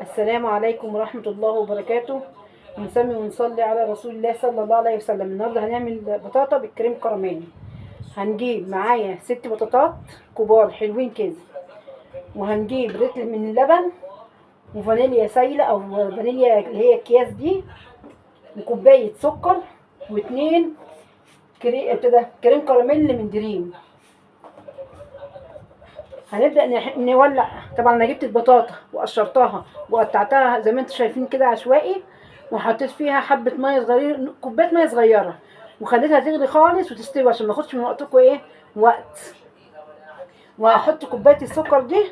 السلام عليكم ورحمة الله وبركاته. ونسمي ونصلي على رسول الله صلى الله عليه وسلم. النهارده هنعمل بطاطا بالكريم كراميل. هنجيب معايا 6 بطاطات كبار حلوين كده، وهنجيب رتل من اللبن، وفانيليا سايلة أو فانيليا اللي هي الأكياس دي، وكوباية سكر، واتنين كريم كراميل من دريم. هنبدأ نولع. طبعا انا جبت البطاطا وقشرتها وقطعتها زي ما انتم شايفين كده عشوائي، وحطيت فيها حبة مية صغيرة، كوباية مية صغيرة، وخليتها تغلي خالص وتستوي عشان ما اخدش من وقتكم وقت. وهحط كوباية السكر دي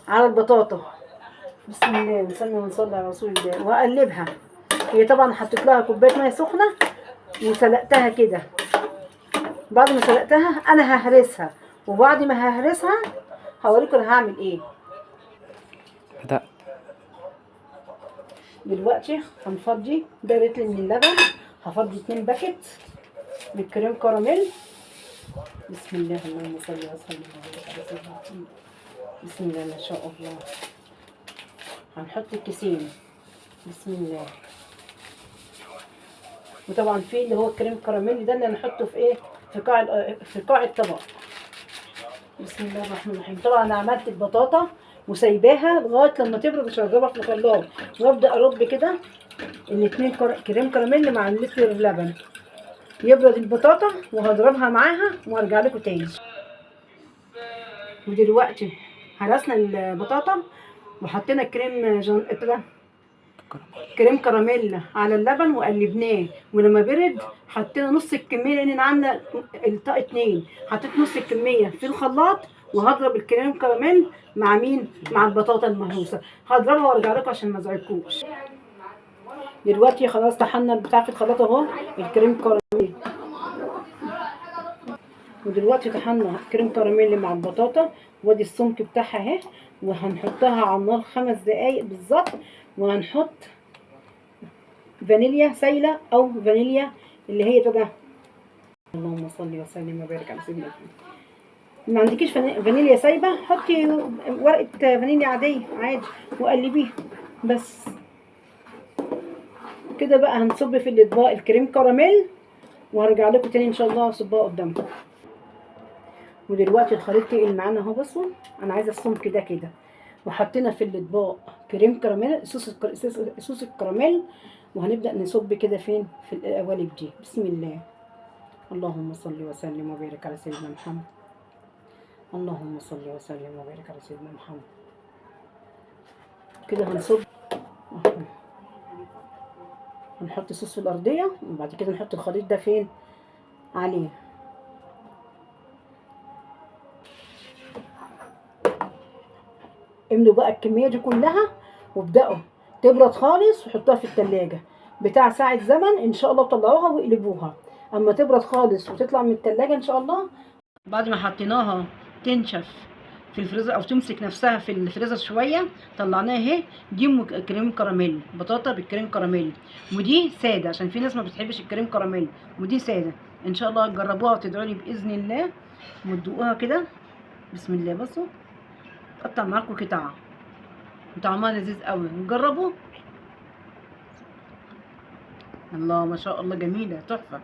على البطاطا. بسم الله نسمي ونصلي على رسول الله. وهقلبها. هي طبعا حطيت لها كوباية مية سخنة وسلقتها كده. بعد ما سلقتها انا ههرسها، وبعد ما ههرسها هوريكم انا هعمل ايه. بدأ. دلوقتي هنفضي ده رتل من اللبن، هفضي 2 باكت بالكريم كراميل. بسم الله اللهم صل وسلم على سيدنا محمد. بسم الله ما شاء الله. هنحط الكيسين. بسم الله. وطبعا في اللي هو الكريم كراميل ده اللي هنحطه في في قاع الطبق. بسم الله الرحمن الرحيم. طبعا انا عملت البطاطا وسايباها لغايه لما تبرد عشان اضربها في الخلاط، وابدا ارب كده الاتنين كريم كراميل مع اللتر اللبن. يبرد البطاطا وهضربها معاها وارجع لكم تاني. ودلوقتي هرسنا البطاطا وحطينا كريم كراميل على اللبن وقلبناه، ولما برد حطينا نص الكميه لان انا عامله الطاق 2. حطيت نص الكميه في الخلاط، وهضرب الكريم كراميل مع مين؟ مع البطاطا المهروسه. هضربها وارجع لكم عشان ما ازعجكوش. دلوقتي خلاص طحنا البتاع في الخلاط اهو، الكريم كراميل. ودلوقتي طحنا كريم كراميل مع البطاطا، وادي السمك بتاعها اهي. وهنحطها على النار 5 دقايق بالظبط. وهنحط فانيليا سايله او فانيليا اللي هي كده. اللهم صل وسلم وبارك على سيدنا محمد. ما عندكيش فانيليا سايبه، حطي ورقه فانيليا عاديه عادي وقلبيها بس كده. بقى هنصب في الاطباق الكريم كراميل، وهرجع لكم تاني ان شاء الله اصبها قدامكم. ودلوقتي الخليط تقل معانا اهو. بصوا انا عايزه السمك ده كده. وحطينا في الاطباق كريم كراميل، صوص الكراميل. وهنبدا نصب كده فين؟ في القوالب دي. بسم الله. اللهم صل وسلم وبارك على سيدنا محمد. اللهم صل وسلم وبارك على سيدنا محمد. كده هنصب. هنحط صوص في الارضيه، وبعد كده نحط الخليط ده فين؟ عليه. املوا بقى الكميه دي كلها، وابداوا تبرد خالص وحطوها في التلاجة بتاع ساعة زمن ان شاء الله. طلعوها واقلبوها اما تبرد خالص وتطلع من التلاجة ان شاء الله. بعد ما حطيناها تنشف في الفريزر او تمسك نفسها في الفريزر شويه، طلعناها اهي. دي كريم كراميل، بطاطا بالكريم كراميل. ودي ساده عشان في ناس ما بتحبش الكريم كراميل، ودي ساده. ان شاء الله تجربوها وتدعوا لي باذن الله وتدوقوها كده. بسم الله. بصوا قطع معاكم قطعه، طعمها لذيذ قوي. نجربوا. الله ما شاء الله، جميله تحفه.